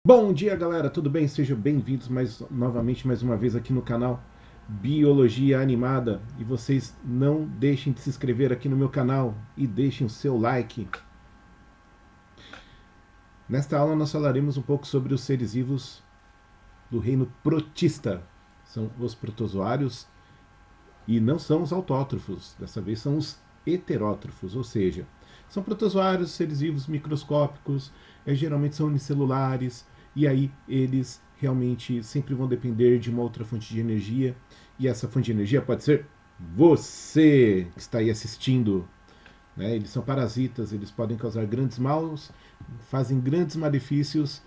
Bom dia, galera, tudo bem? Sejam bem-vindos novamente mais uma vez aqui no canal Biologia Animada. E vocês não deixem de se inscrever aqui no meu canal e deixem o seu like. Nesta aula nós falaremos um pouco sobre os seres vivos do reino protista. São os protozoários e não são os autótrofos. Dessa vez são os heterótrofos, ou seja, são protozoários, seres vivos microscópicos, geralmente são unicelulares, e aí eles realmente sempre vão depender de uma outra fonte de energia, e essa fonte de energia pode ser você que está aí assistindo. Né? Eles são parasitas, eles podem causar grandes maus, fazem grandes malefícios,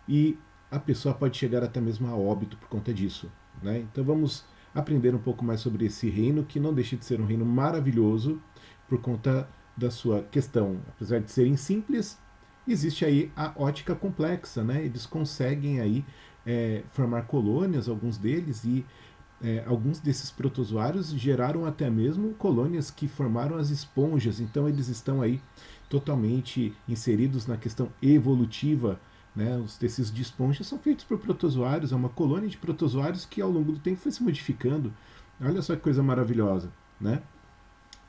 e a pessoa pode chegar até mesmo a óbito por conta disso. Né? Então vamos aprender um pouco mais sobre esse reino, que não deixa de ser um reino maravilhoso por conta da sua questão. Apesar de serem simples, existe aí a ótica complexa, né? Eles conseguem aí formar colônias, alguns deles, e alguns desses protozoários geraram até mesmo colônias que formaram as esponjas. Então eles estão aí totalmente inseridos na questão evolutiva. Né? Os tecidos de esponja são feitos por protozoários, é uma colônia de protozoários que ao longo do tempo foi se modificando. Olha só que coisa maravilhosa. Né?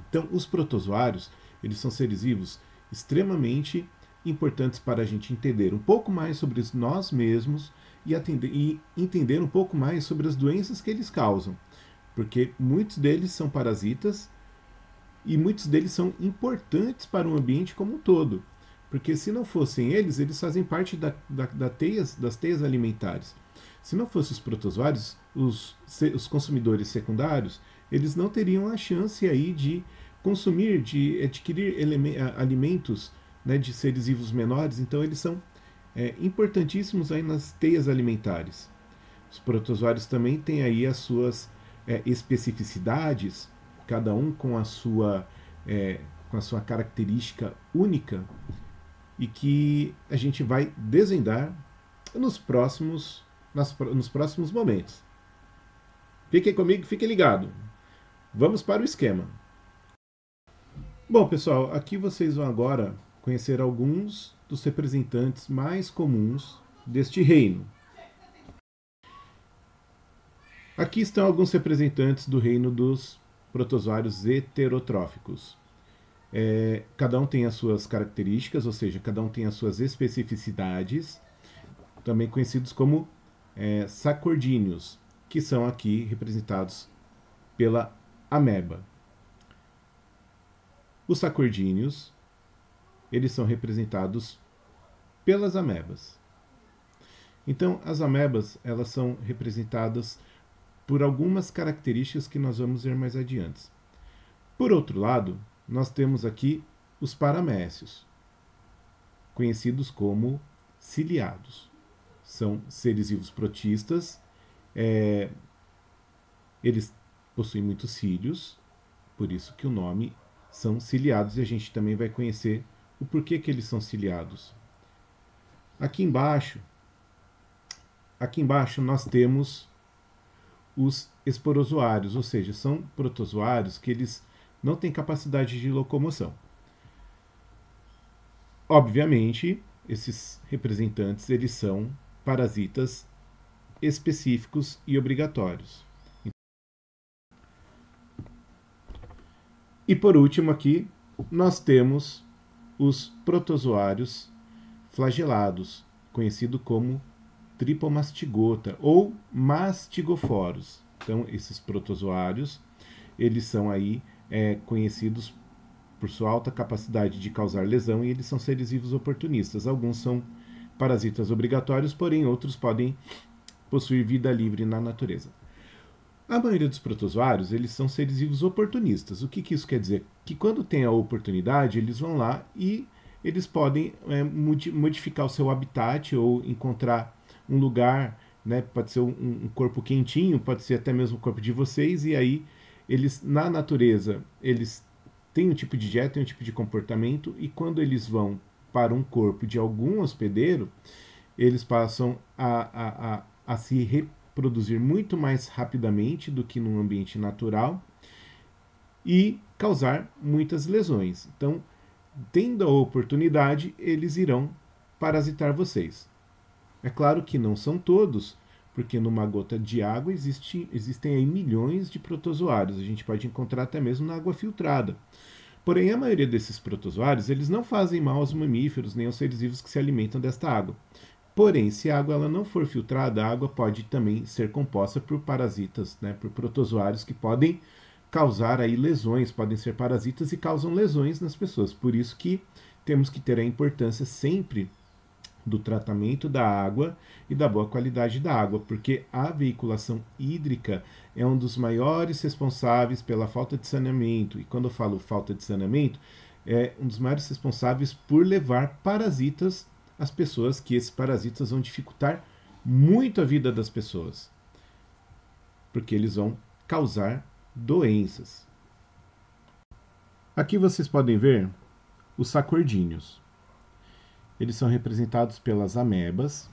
Então, os protozoários, eles são seres vivos extremamente importantes para a gente entender um pouco mais sobre nós mesmos e entender um pouco mais sobre as doenças que eles causam. Porque muitos deles são parasitas e muitos deles são importantes para o ambiente como um todo. Porque se não fossem eles, eles fazem parte das teias alimentares. Se não fossem os protozoários, os consumidores secundários, eles não teriam a chance aí de consumir, de adquirir alimentos, né, de seres vivos menores. Então eles são importantíssimos aí nas teias alimentares. Os protozoários também têm aí as suas especificidades, cada um com a sua característica única, e que a gente vai desvendar nos próximos momentos. Fiquem comigo, fiquem ligados. Vamos para o esquema. Bom, pessoal, aqui vocês vão agora conhecer alguns dos representantes mais comuns deste reino. Aqui estão alguns representantes do reino dos protozoários heterotróficos. Cada um tem as suas características, ou seja, cada um tem as suas especificidades, também conhecidos como sacordíneos, que são aqui representados pela ameba. Os sacordíneos, eles são representados pelas amebas. Então, as amebas, elas são representadas por algumas características que nós vamos ver mais adiante. Por outro lado, nós temos aqui os paramécios, conhecidos como ciliados. São seres vivos protistas, eles possuem muitos cílios, por isso que o nome são ciliados, e a gente também vai conhecer o porquê que eles são ciliados. Aqui embaixo nós temos os esporozoários, ou seja, são protozoários que eles não têm capacidade de locomoção. Obviamente, esses representantes eles são parasitas específicos e obrigatórios. E por último aqui, nós temos os protozoários flagelados, conhecido como tripomastigota ou mastigoforos. Então, esses protozoários, eles são aí conhecidos por sua alta capacidade de causar lesão, e eles são seres vivos oportunistas. Alguns são parasitas obrigatórios, porém outros podem possuir vida livre na natureza. A maioria dos protozoários, eles são seres vivos oportunistas. O que isso quer dizer? Que quando tem a oportunidade, eles vão lá e eles podem modificar o seu habitat ou encontrar um lugar, né? Pode ser um corpo quentinho, pode ser até mesmo o corpo de vocês, e aí eles, na natureza, eles têm um tipo de dieta, têm um tipo de comportamento, e quando eles vão para um corpo de algum hospedeiro, eles passam a se reproduzir muito mais rapidamente do que num ambiente natural e causar muitas lesões. Então, tendo a oportunidade, eles irão parasitar vocês. É claro que não são todos, porque numa gota de água existem aí milhões de protozoários. A gente pode encontrar até mesmo na água filtrada. Porém, a maioria desses protozoários, eles não fazem mal aos mamíferos nem aos seres vivos que se alimentam desta água. Porém, se a água ela não for filtrada, a água pode também ser composta por parasitas, né, por protozoários que podem causar aí lesões, podem ser parasitas e causam lesões nas pessoas. Por isso que temos que ter a importância sempre do tratamento da água e da boa qualidade da água, porque a veiculação hídrica é um dos maiores responsáveis pela falta de saneamento. E quando eu falo falta de saneamento, é um dos maiores responsáveis por levar parasitas às pessoas, que esses parasitas vão dificultar muito a vida das pessoas, porque eles vão causar doenças. Aqui vocês podem ver os sacordíneos. Eles são representados pelas amebas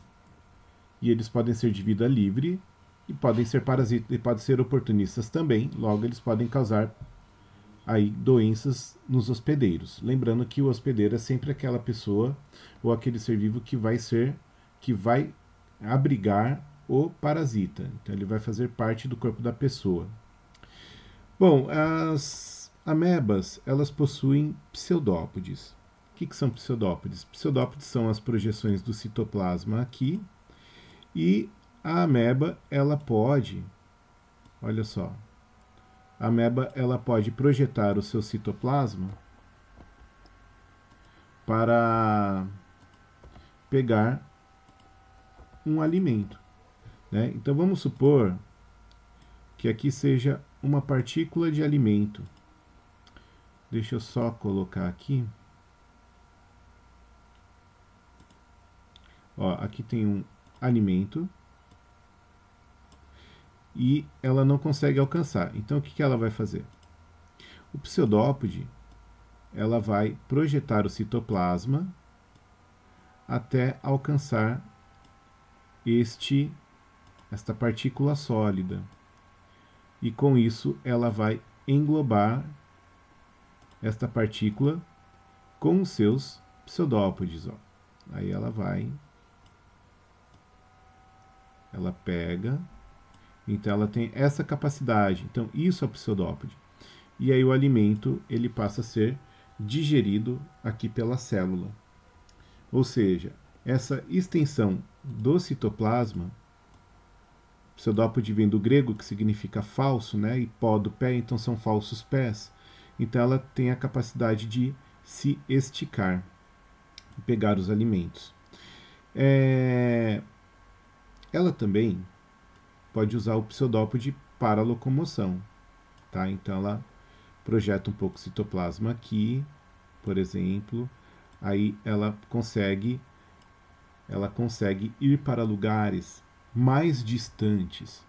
e eles podem ser de vida livre e podem ser parasitas e podem ser oportunistas também. Logo, eles podem causar aí doenças nos hospedeiros. Lembrando que o hospedeiro é sempre aquela pessoa ou aquele ser vivo que vai abrigar o parasita. Então, ele vai fazer parte do corpo da pessoa. Bom, as amebas, elas possuem pseudópodes. O que são pseudópodes? Pseudópodes são as projeções do citoplasma aqui, e a ameba, ela pode, olha só, a ameba, ela pode projetar o seu citoplasma para pegar um alimento, né? Então vamos supor que aqui seja uma partícula de alimento. Deixa eu só colocar aqui. Ó, aqui tem um alimento e ela não consegue alcançar. Então, o que ela vai fazer? O pseudópode, ela vai projetar o citoplasma até alcançar esta partícula sólida. E com isso, ela vai englobar esta partícula com os seus pseudópodes. Ó. Aí ela pega, então ela tem essa capacidade. Então isso é o pseudópode. E aí o alimento ele passa a ser digerido aqui pela célula. Ou seja, essa extensão do citoplasma, pseudópode vem do grego, que significa falso, né? E pó do pé, então são falsos pés. Então ela tem a capacidade de se esticar e pegar os alimentos. Ela também pode usar o pseudópode para locomoção, tá? Então ela projeta um pouco o citoplasma aqui, por exemplo, aí ela consegue ir para lugares mais distantes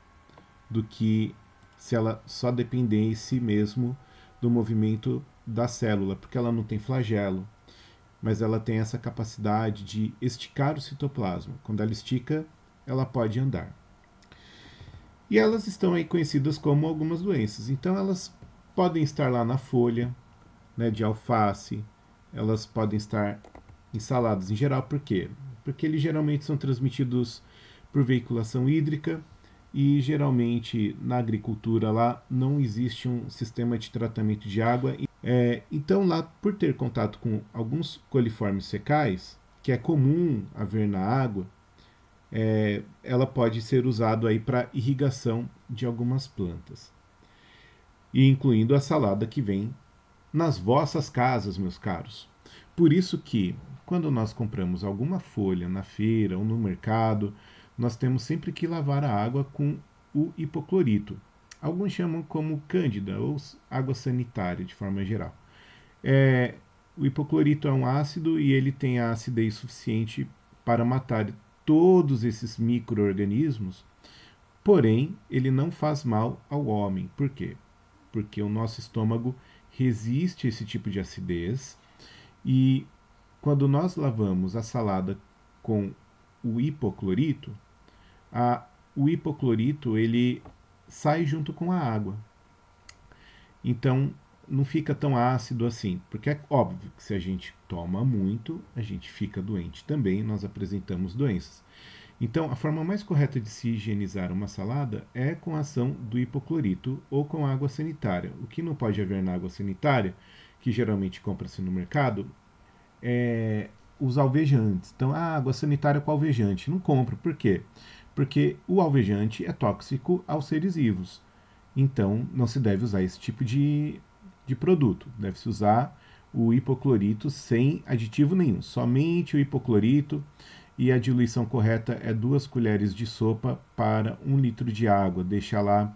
do que se ela só dependesse mesmo do movimento da célula, porque ela não tem flagelo, mas ela tem essa capacidade de esticar o citoplasma. Quando ela estica, ela pode andar. E elas estão aí conhecidas como algumas doenças. Então elas podem estar lá na folha, né, de alface, elas podem estar em saladas em geral. Por quê? Porque eles geralmente são transmitidos por veiculação hídrica e geralmente na agricultura lá não existe um sistema de tratamento de água. Então lá, por ter contato com alguns coliformes fecais, que é comum haver na água, ela pode ser usada aí para irrigação de algumas plantas, e incluindo a salada que vem nas vossas casas, meus caros. Por isso que, quando nós compramos alguma folha na feira ou no mercado, nós temos sempre que lavar a água com o hipoclorito. Alguns chamam como cândida ou água sanitária, de forma geral. O hipoclorito é um ácido e ele tem a acidez suficiente para matar todos esses micro-organismos, porém, ele não faz mal ao homem. Por quê? Porque o nosso estômago resiste a esse tipo de acidez, e quando nós lavamos a salada com o hipoclorito, o hipoclorito ele sai junto com a água. Então, não fica tão ácido assim, porque é óbvio que se a gente toma muito, a gente fica doente também, nós apresentamos doenças. Então, a forma mais correta de se higienizar uma salada é com a ação do hipoclorito ou com água sanitária. O que não pode haver na água sanitária, que geralmente compra-se no mercado, é os alvejantes. Então, água sanitária com alvejante. Não compra. Por quê? Porque o alvejante é tóxico aos seres vivos. Então, não se deve usar esse tipo de produto. Deve-se usar o hipoclorito sem aditivo nenhum. Somente o hipoclorito. E a diluição correta é 2 colheres de sopa para 1 litro de água. Deixa lá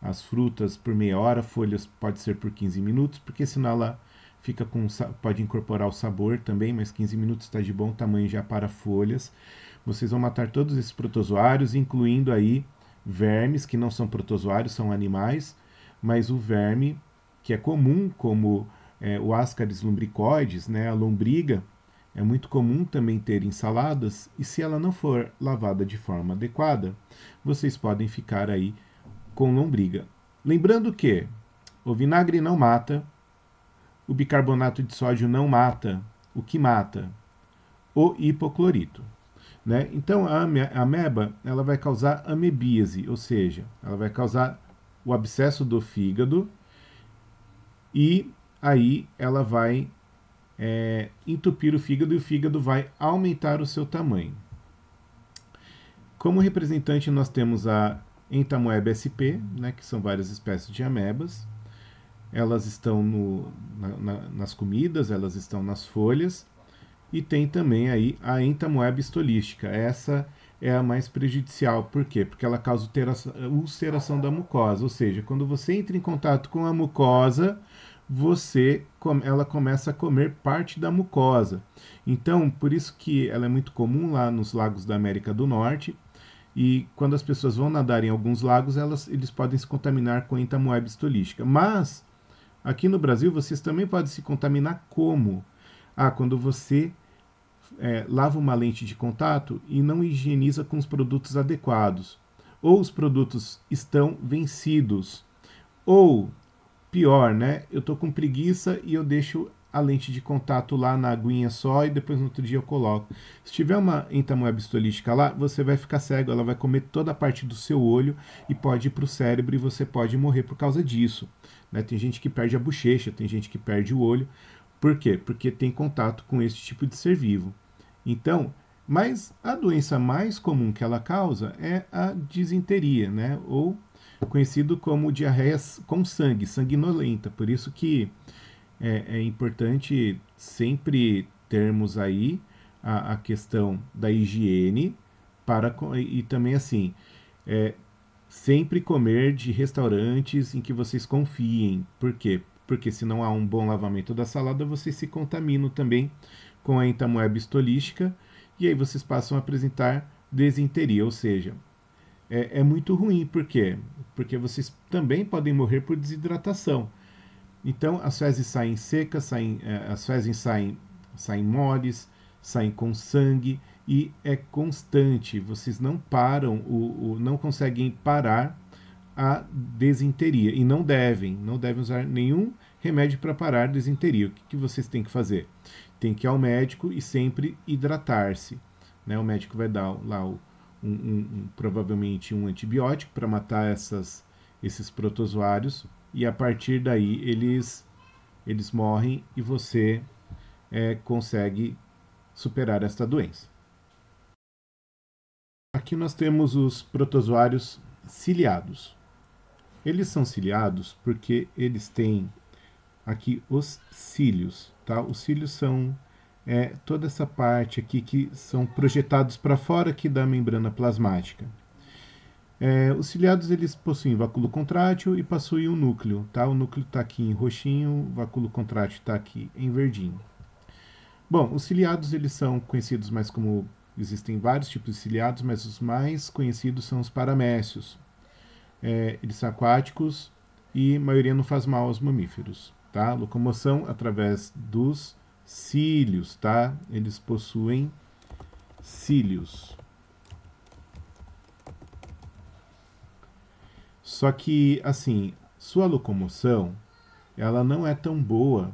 as frutas por meia hora, folhas pode ser por 15 minutos, porque senão ela fica com, pode incorporar o sabor também, mas 15 minutos está de bom tamanho já para folhas. Vocês vão matar todos esses protozoários, incluindo aí vermes, que não são protozoários, são animais, mas o verme, que é comum, como o Ascaris lumbricoides, né, a lombriga, é muito comum também ter em saladas, e se ela não for lavada de forma adequada, vocês podem ficar aí com lombriga. Lembrando que o vinagre não mata, o bicarbonato de sódio não mata, o que mata? O hipoclorito. Né? Então a ameba ela vai causar amebíase, ou seja, ela vai causar o abscesso do fígado e aí ela vai entupir o fígado e o fígado vai aumentar o seu tamanho. Como representante nós temos a Entamoeba sp, né, que são várias espécies de amebas. Elas estão nas comidas, elas estão nas folhas. E tem também aí a Entamoeba stolística. Essa é a mais prejudicial. Por quê? Porque ela causa ulceração da mucosa. Ou seja, quando você entra em contato com a mucosa, ela começa a comer parte da mucosa. Então, por isso que ela é muito comum lá nos lagos da América do Norte. E quando as pessoas vão nadar em alguns lagos, eles podem se contaminar com a Entamoeba stolística. Mas, aqui no Brasil, vocês também podem se contaminar como? Quando você lava uma lente de contato e não higieniza com os produtos adequados. Ou os produtos estão vencidos. Ou, pior, né? Eu tô com preguiça e eu deixo a lente de contato lá na aguinha só e depois no outro dia eu coloco. Se tiver uma Entamoeba stolística lá, você vai ficar cego, ela vai comer toda a parte do seu olho e pode ir para o cérebro e você pode morrer por causa disso. Né? Tem gente que perde a bochecha, tem gente que perde o olho. Por quê? Porque tem contato com esse tipo de ser vivo. Então, mas a doença mais comum que ela causa é a disenteria, né? Ou conhecido como diarreia com sangue, sanguinolenta. Por isso que é importante sempre termos aí a questão da higiene e também assim, sempre comer de restaurantes em que vocês confiem. Por quê? Porque se não há um bom lavamento da salada, vocês se contaminam também com a Entamoeba stolística e aí vocês passam a apresentar desinteria, ou seja, é muito ruim. Por quê? Porque vocês também podem morrer por desidratação. Então, as fezes saem secas, as fezes saem moles, saem com sangue e é constante. Vocês não param, não conseguem parar a desinteria e não devem usar nenhum remédio para parar a desinteria. O que vocês têm que fazer? Tem que ir ao médico e sempre hidratar-se. Né? O médico vai dar lá provavelmente um antibiótico para matar esses protozoários e a partir daí eles morrem e você consegue superar esta doença. Aqui nós temos os protozoários ciliados. Eles são ciliados porque eles têm aqui os cílios. Tá? Os cílios são toda essa parte aqui que são projetados para fora aqui da membrana plasmática. Os ciliados eles possuem vacúolo contrátil e possuem um núcleo. Tá? O núcleo está aqui em roxinho, o vacúolo contrátil está aqui em verdinho. Bom, os ciliados eles são conhecidos mais como... Existem vários tipos de ciliados, mas os mais conhecidos são os paramécios. Eles são aquáticos e a maioria não faz mal aos mamíferos. Tá? Locomoção através dos cílios. Tá? Eles possuem cílios. Só que, assim, sua locomoção ela não é tão boa,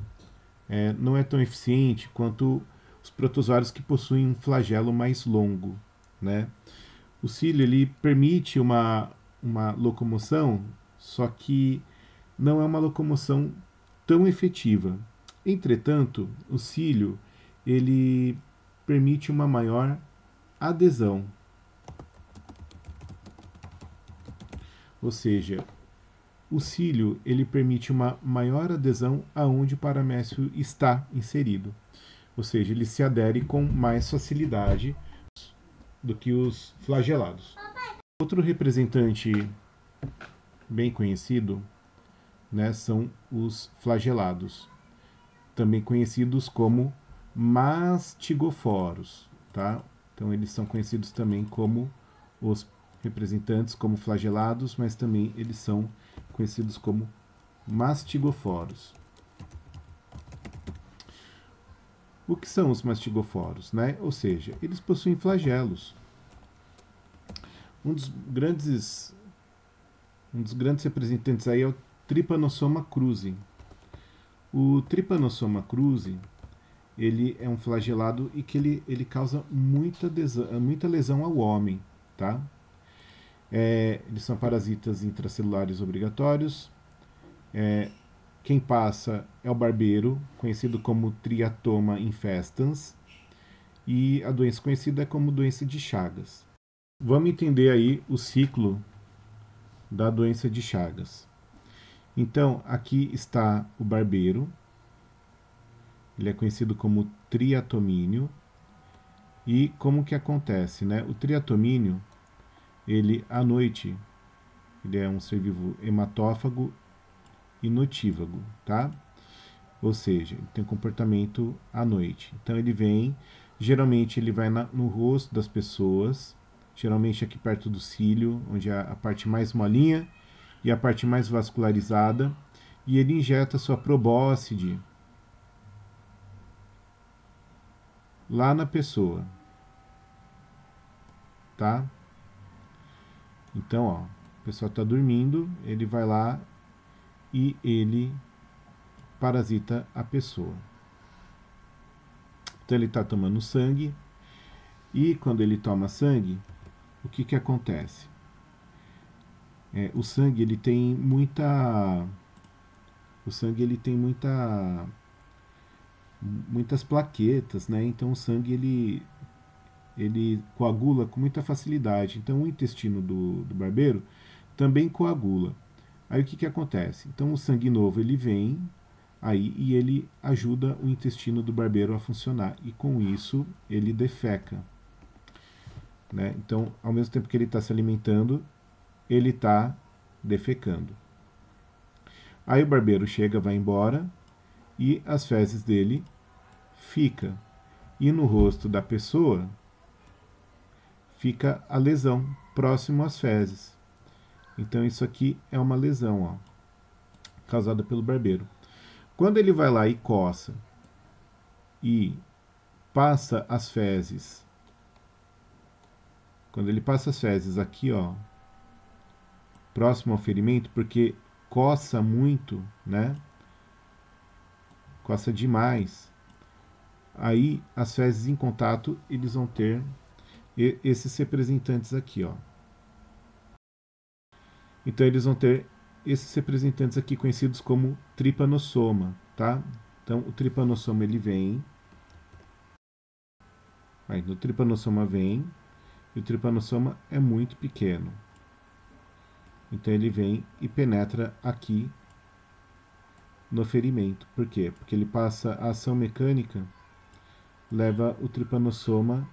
não é tão eficiente quanto os protozoários que possuem um flagelo mais longo. né? O cílio ele permite uma locomoção, só que não é uma locomoção tão efetiva. Entretanto, o cílio ele permite uma maior adesão, ou seja, o cílio ele permite uma maior adesão aonde o paramécio está inserido, ou seja, ele se adere com mais facilidade do que os flagelados. Outro representante bem conhecido, né, são os flagelados, também conhecidos como mastigoforos, tá? Então eles são conhecidos também como os representantes como flagelados, mas também eles são conhecidos como mastigoforos. O que são os mastigoforos, né? Ou seja, eles possuem flagelos. Um dos grandes representantes aí é o Trypanosoma cruzi. O Trypanosoma cruzi, ele é um flagelado e que ele causa muita lesão ao homem, tá? Eles são parasitas intracelulares obrigatórios. Quem passa é o barbeiro, conhecido como Triatoma infestans, e a doença conhecida é como doença de Chagas. Vamos entender aí o ciclo da doença de Chagas. Então, aqui está o barbeiro, ele é conhecido como triatomínio, e como que acontece, né? O triatomínio, ele à noite, ele é um ser vivo hematófago e notívago, tá? Ou seja, ele tem comportamento à noite. Então ele vem, geralmente ele vai no rosto das pessoas, geralmente aqui perto do cílio, onde é a parte mais molinha e a parte mais vascularizada, e ele injeta sua probóscide lá na pessoa, tá? Então, ó, a pessoa está dormindo, ele vai lá e ele parasita a pessoa. Então ele está tomando sangue, e quando ele toma sangue, o que que acontece? O sangue ele tem muitas plaquetas, né? Então o sangue ele coagula com muita facilidade. Então o intestino do barbeiro também coagula. Aí o que que acontece? Então o sangue novo ele vem aí e ele ajuda o intestino do barbeiro a funcionar, e com isso ele defeca, né? Então, ao mesmo tempo que ele está se alimentando, ele está defecando. Aí o barbeiro chega, vai embora, e as fezes dele fica. E no rosto da pessoa fica a lesão, próximo às fezes. Então isso aqui é uma lesão, ó, causada pelo barbeiro. Quando ele vai lá e coça e passa as fezes, quando ele passa as fezes aqui, ó, próximo ao ferimento, porque coça muito, né? Coça demais. Aí as fezes em contato, eles vão ter esses representantes aqui, ó. Então eles vão ter esses representantes aqui conhecidos como tripanossoma, tá? Então o tripanossoma ele vem, aí no tripanossoma vem, e o tripanossoma é muito pequeno. Então ele vem e penetra aqui no ferimento. Por quê? Porque ele passa a ação mecânica, leva o tripanossoma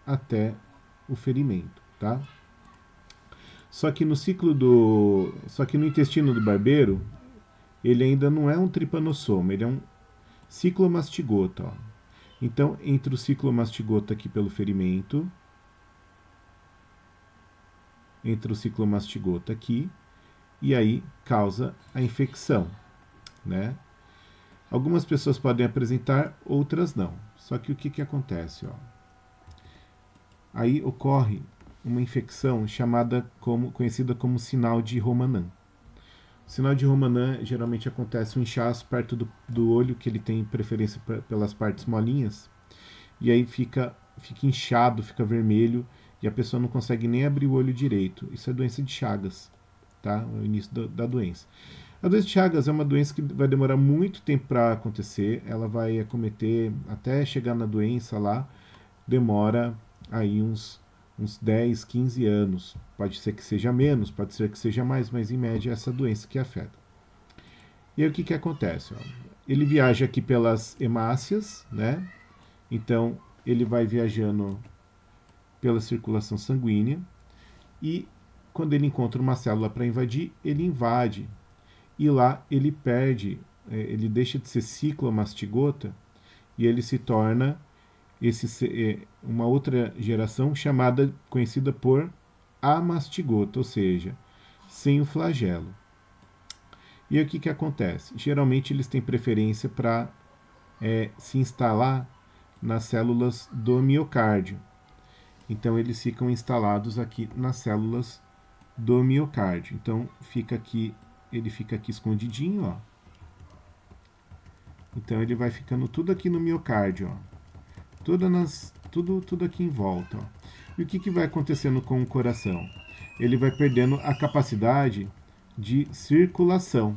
até o ferimento, tá? Só que no intestino do barbeiro, ele ainda não é um tripanossoma, ele é um ciclomastigota, ó. Então, entra o ciclomastigota aqui pelo ferimento, entra o ciclomastigota aqui, e aí causa a infecção, né? Algumas pessoas podem apresentar, outras não. Só que o que que acontece, ó? Aí ocorre uma infecção conhecida como sinal de Romanin. O sinal de Romanin geralmente acontece um inchaço perto do olho, que ele tem preferência pelas partes molinhas, e aí fica fica inchado, fica vermelho e a pessoa não consegue nem abrir o olho direito. Isso é doença de Chagas, tá? O início da doença. A doença de Chagas é uma doença que vai demorar muito tempo para acontecer. Ela vai acometer até chegar na doença lá, demora aí uns 10, 15 anos. Pode ser que seja menos, pode ser que seja mais, mas em média é essa doença que afeta. E aí o que acontece? Ó? Ele viaja aqui pelas hemácias, né? Então ele vai viajando pela circulação sanguínea e quando ele encontra uma célula para invadir, ele invade. E lá ele perde, ele deixa de ser ciclomastigota e ele se torna uma outra geração conhecida por amastigota, ou seja, sem o flagelo. E aí o que acontece? Geralmente eles têm preferência para se instalar nas células do miocárdio. Então eles ficam instalados aqui nas células do miocárdio. Então ele fica aqui escondidinho, ó. Então ele vai ficando tudo aqui no miocárdio, ó. Tudo aqui em volta, ó. E o que vai acontecendo com o coração? Ele vai perdendo a capacidade de circulação,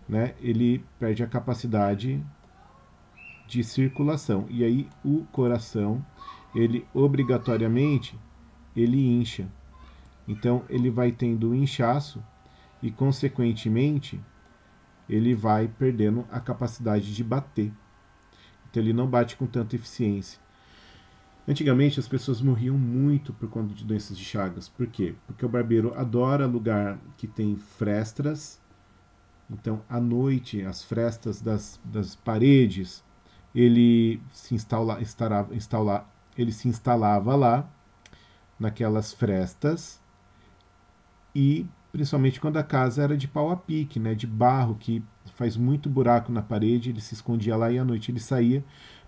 né? Ele perde a capacidade de circulação. E aí o coração, ele obrigatoriamente, ele incha. Então ele vai tendo um inchaço e, consequentemente, ele vai perdendo a capacidade de bater. Então ele não bate com tanta eficiência. Antigamente as pessoas morriam muito por conta de doenças de Chagas. Por quê? Porque o barbeiro adora lugar que tem frestas. Então, à noite, as frestas das paredes, ele se instalava lá, naquelas frestas, e principalmente quando a casa era de pau a pique, né, de barro, que faz muito buraco na parede, ele se escondia lá e à noite ele saía,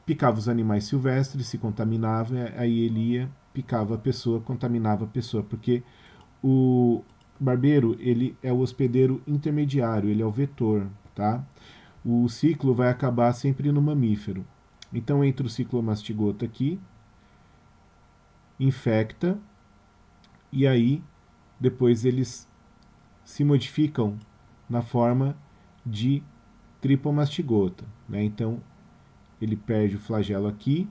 picava os animais silvestres, se contaminava, aí ele ia, picava a pessoa, contaminava a pessoa, porque o barbeiro, ele é o hospedeiro intermediário, ele é o vetor, tá? O ciclo vai acabar sempre no mamífero. Então entra o ciclomastigota aqui, infecta, e aí depois eles se modificam na forma de tripomastigota, né? Então ele perde o flagelo aqui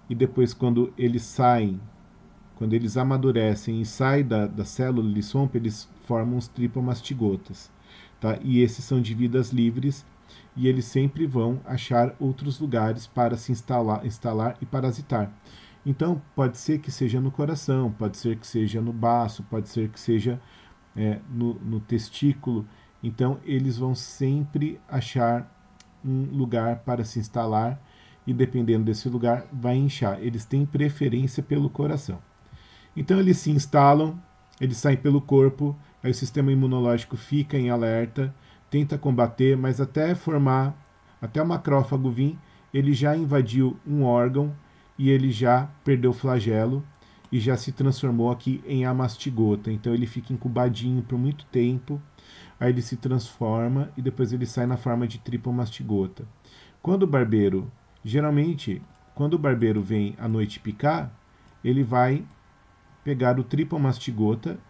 e depois quando eles saem, quando eles amadurecem e saem da célula lisompa, eles formam os tripomastigotas, tá? E esses são de vidas livres e eles sempre vão achar outros lugares para se instalar e parasitar. Então, pode ser que seja no coração, pode ser que seja no baço, pode ser que seja no testículo. Então, eles vão sempre achar um lugar para se instalar e, dependendo desse lugar, vai inchar. Eles têm preferência pelo coração. Então, eles se instalam, eles saem pelo corpo, aí o sistema imunológico fica em alerta, tenta combater, mas até o macrófago vir, ele já invadiu um órgão e ele já perdeu o flagelo e já se transformou aqui em amastigota. Então ele fica incubadinho por muito tempo, aí ele se transforma e depois ele sai na forma de tripomastigota. Geralmente, quando o barbeiro vem à noite picar, ele vai pegar o tripomastigota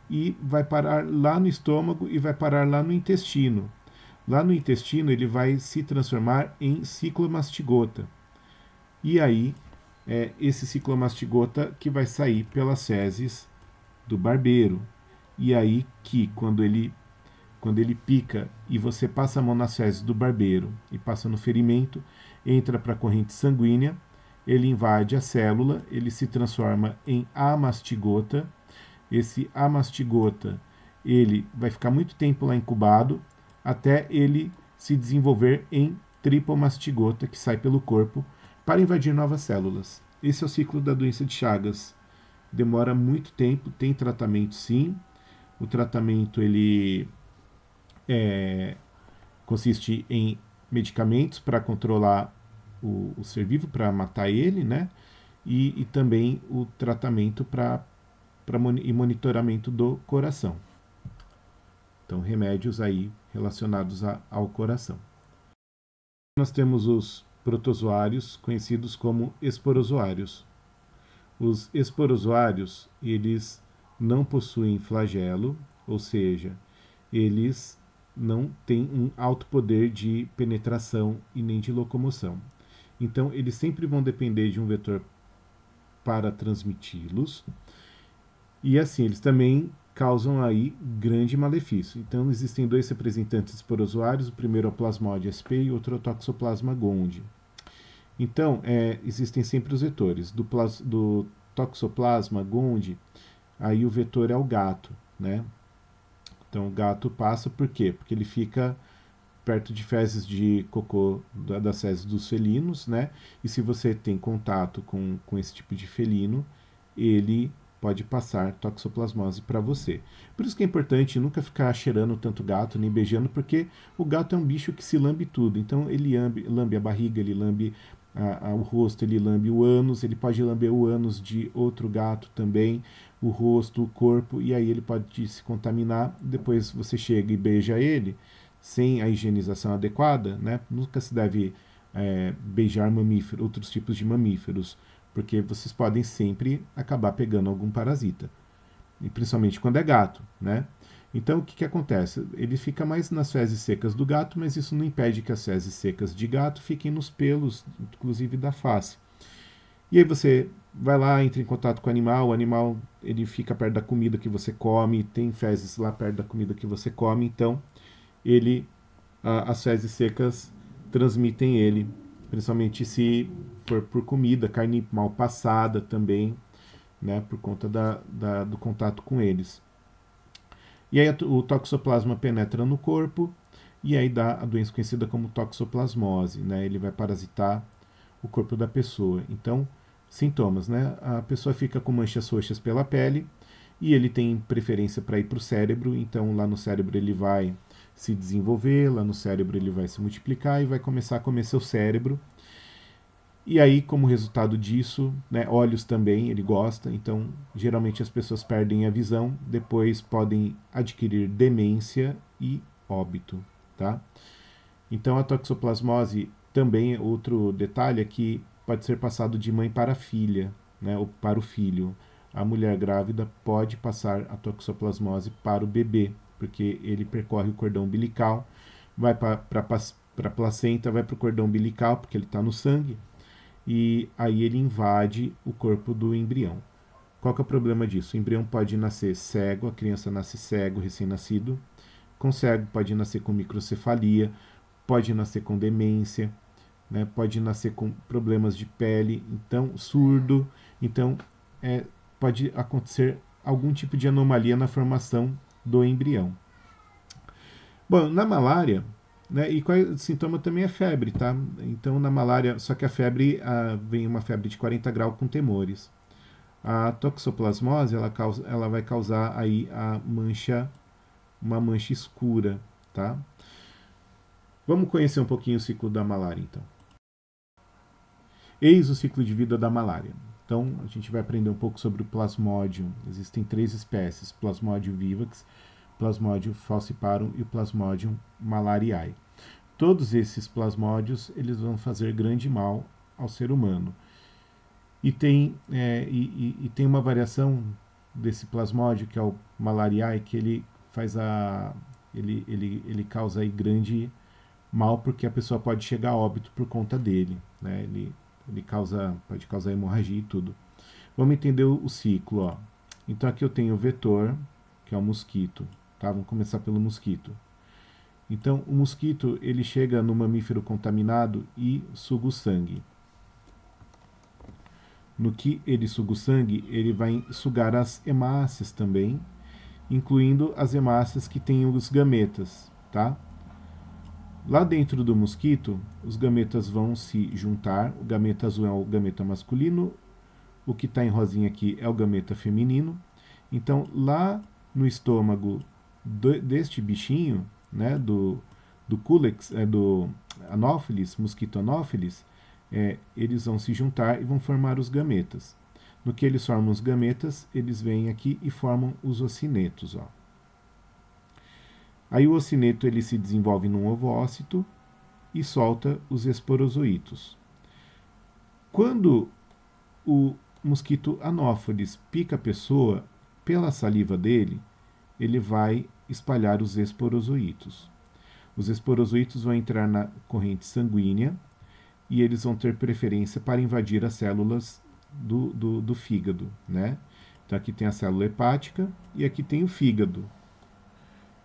e vai parar lá no estômago e vai parar lá no intestino. Lá no intestino ele vai se transformar em ciclomastigota. E aí esse ciclomastigota que vai sair pelas fezes do barbeiro. E aí que quando ele pica e você passa a mão nas fezes do barbeiro e passa no ferimento, entra para a corrente sanguínea, ele invade a célula, ele se transforma em amastigota. Esse amastigota, ele vai ficar muito tempo lá incubado até ele se desenvolver em tripomastigota, que sai pelo corpo para invadir novas células. Esse é o ciclo da doença de Chagas. Demora muito tempo, tem tratamento sim. O tratamento ele consiste em medicamentos para controlar o ser vivo, para matar ele, né? E também o tratamento e monitoramento do coração. Então, remédios aí relacionados ao coração. Nós temos os protozoários conhecidos como esporozoários. Os esporozoários, eles não possuem flagelo, ou seja, eles não têm um alto poder de penetração e nem de locomoção. Então, eles sempre vão depender de um vetor para transmiti-los. E assim, eles também causam aí grande malefício. Então, existem dois representantes esporozoários, o primeiro é o Plasmodium sp e o outro é o Toxoplasma gondii. Então, existem sempre os vetores. Do Toxoplasma gondii, aí o vetor é o gato, né? Então, o gato passa por quê? Porque ele fica perto de fezes de cocô das fezes dos felinos, né? E se você tem contato com esse tipo de felino, ele pode passar toxoplasmose para você. Por isso que é importante nunca ficar cheirando tanto gato, nem beijando, porque o gato é um bicho que se lambe tudo. Então ele lambe a barriga, ele lambe o rosto, ele lambe o ânus, ele pode lamber o ânus de outro gato também, o rosto, o corpo, e aí ele pode se contaminar. Depois você chega e beija ele, sem a higienização adequada, né? Nunca se deve beijar outros tipos de mamíferos, porque vocês podem sempre acabar pegando algum parasita, e principalmente quando é gato, né? Então o que acontece? Ele fica mais nas fezes secas do gato, mas isso não impede que as fezes secas de gato fiquem nos pelos, inclusive da face. E aí você vai lá, entra em contato com o animal ele fica perto da comida que você come, tem fezes lá perto da comida que você come, então as fezes secas transmitem ele, principalmente se for por comida, carne mal passada também, né, por conta do contato com eles. E aí o toxoplasma penetra no corpo e aí dá a doença conhecida como toxoplasmose, né? Ele vai parasitar o corpo da pessoa. Então, sintomas, né? A pessoa fica com manchas roxas pela pele e ele tem preferência para ir para o cérebro, então lá no cérebro ele vai se desenvolver, lá no cérebro ele vai se multiplicar e vai começar a comer seu cérebro. E aí, como resultado disso, né, olhos também ele gosta, então geralmente as pessoas perdem a visão, depois podem adquirir demência e óbito, tá? Então a toxoplasmose também, outro detalhe é que pode ser passado de mãe para filha, né, ou para o filho. A mulher grávida pode passar a toxoplasmose para o bebê, porque ele percorre o cordão umbilical, vai para a placenta, vai para o cordão umbilical, porque ele está no sangue, e aí ele invade o corpo do embrião. Qual que é o problema disso? O embrião pode nascer cego, a criança nasce cego, recém-nascido. Com cego pode nascer com microcefalia, pode nascer com demência, né? Pode nascer com problemas de pele, então surdo. Então pode acontecer algum tipo de anomalia na formação do embrião. Bom, na malária, né, e o sintoma também é febre, tá? Então, na malária, só que a febre vem uma febre de 40 graus com temores. A toxoplasmose, ela vai causar aí uma mancha escura, tá? Vamos conhecer um pouquinho o ciclo da malária, então. Eis o ciclo de vida da malária. Então, a gente vai aprender um pouco sobre o Plasmodium. Existem 3 espécies, Plasmodium vivax, Plasmodium falciparum e o Plasmodium malariae. Todos esses plasmódios eles vão fazer grande mal ao ser humano. E tem uma variação desse plasmódio, que é o malariae, que ele faz ele causa aí grande mal, porque a pessoa pode chegar a óbito por conta dele, né? Ele pode causar hemorragia e tudo. Vamos entender o ciclo, ó. Então aqui eu tenho o vetor, que é o mosquito, tá? Vamos começar pelo mosquito. Então, o mosquito ele chega no mamífero contaminado e suga o sangue. No que ele suga o sangue, ele vai sugar as hemácias também, incluindo as hemácias que têm os gametas, tá? Lá dentro do mosquito, os gametas vão se juntar. O gameta azul é o gameta masculino, o que está em rosinha aqui é o gameta feminino. Então, lá no estômago deste bichinho, né, do Culex, do Anopheles, mosquito Anopheles, eles vão se juntar e vão formar os gametas. No que eles formam os gametas, eles vêm aqui e formam os ocinetos, ó. Aí o ocineto ele se desenvolve num ovócito, e solta os esporozoítos. Quando o mosquito Anopheles pica a pessoa, pela saliva dele, ele vai espalhar os esporozoítos. Os esporozoítos vão entrar na corrente sanguínea e eles vão ter preferência para invadir as células do fígado, né? Então aqui tem a célula hepática e aqui tem o fígado,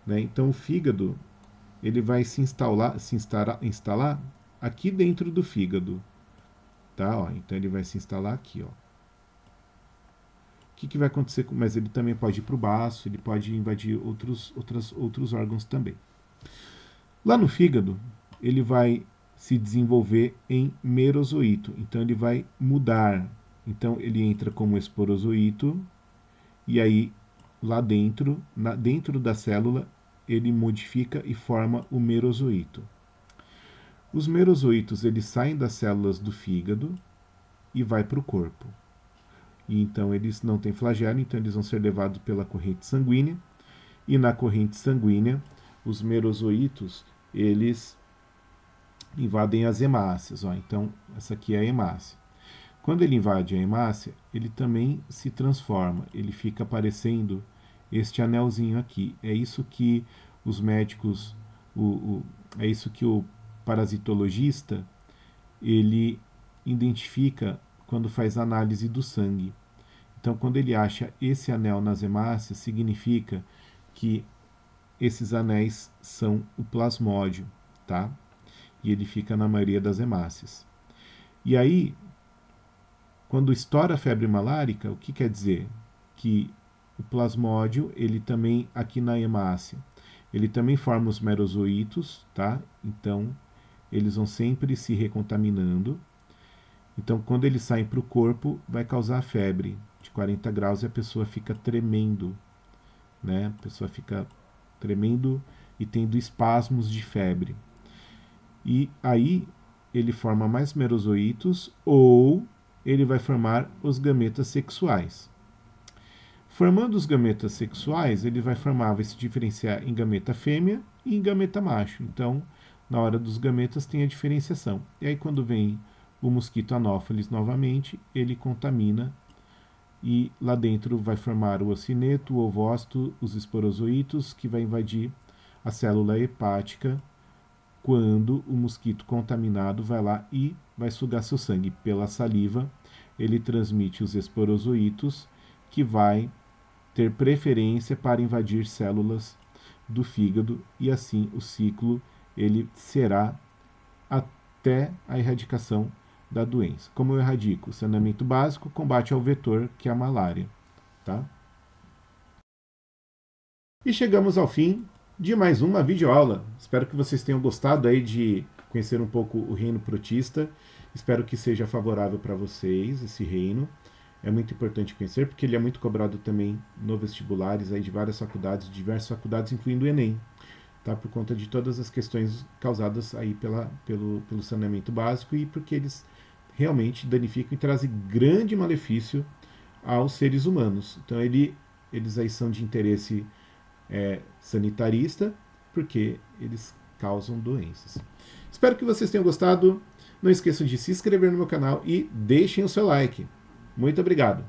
né? Então o fígado ele vai se instalar aqui dentro do fígado, tá? Ó, então ele vai se instalar aqui, ó. O que vai acontecer? Mas ele também pode ir para o baço, ele pode invadir outros órgãos também. Lá no fígado, ele vai se desenvolver em merozoíto, então ele vai mudar. Então ele entra como esporozoíto e aí lá dentro, dentro da célula, ele modifica e forma o merozoíto. Os merozoítos eles saem das células do fígado e vai para o corpo. E então eles não têm flagelo, então eles vão ser levados pela corrente sanguínea. E na corrente sanguínea, os merozoítos, eles invadem as hemácias. Ó. Então, essa aqui é a hemácia. Quando ele invade a hemácia, ele também se transforma. Ele fica parecendo este anelzinho aqui. É isso que os médicos, é isso que o parasitologista, ele identifica quando faz análise do sangue. Então, quando ele acha esse anel nas hemácias, significa que esses anéis são o plasmódio, tá? E ele fica na maioria das hemácias. E aí, quando estoura a febre malárica, o que quer dizer? Que o plasmódio, ele também, aqui na hemácia, ele também forma os merozoítos, tá? Então, eles vão sempre se recontaminando. Então, quando eles saem para o corpo, vai causar febre de 40 graus e a pessoa fica tremendo, né? A pessoa fica tremendo e tendo espasmos de febre. E aí, ele forma mais merozoítos ou ele vai formar os gametas sexuais. Formando os gametas sexuais, ele vai se diferenciar em gameta fêmea e em gameta macho. Então, na hora dos gametas tem a diferenciação. E aí, quando vem o mosquito Anopheles novamente, ele contamina e lá dentro vai formar o ocineto, o ovócito, os esporozoítos, que vai invadir a célula hepática quando o mosquito contaminado vai lá e vai sugar seu sangue. Pela saliva, ele transmite os esporozoítos, que vai ter preferência para invadir células do fígado e assim o ciclo ele será até a erradicação da doença. Como eu erradico? Saneamento básico, combate ao vetor, que é a malária. Tá? E chegamos ao fim de mais uma videoaula. Espero que vocês tenham gostado aí de conhecer um pouco o reino protista. Espero que seja favorável para vocês esse reino. É muito importante conhecer, porque ele é muito cobrado também no vestibulares aí de várias faculdades, diversas faculdades, incluindo o Enem. Tá, por conta de todas as questões causadas aí pelo saneamento básico e porque eles realmente danificam e trazem grande malefício aos seres humanos. Então eles aí são de interesse sanitarista, porque eles causam doenças. Espero que vocês tenham gostado. Não esqueçam de se inscrever no meu canal e deixem o seu like. Muito obrigado.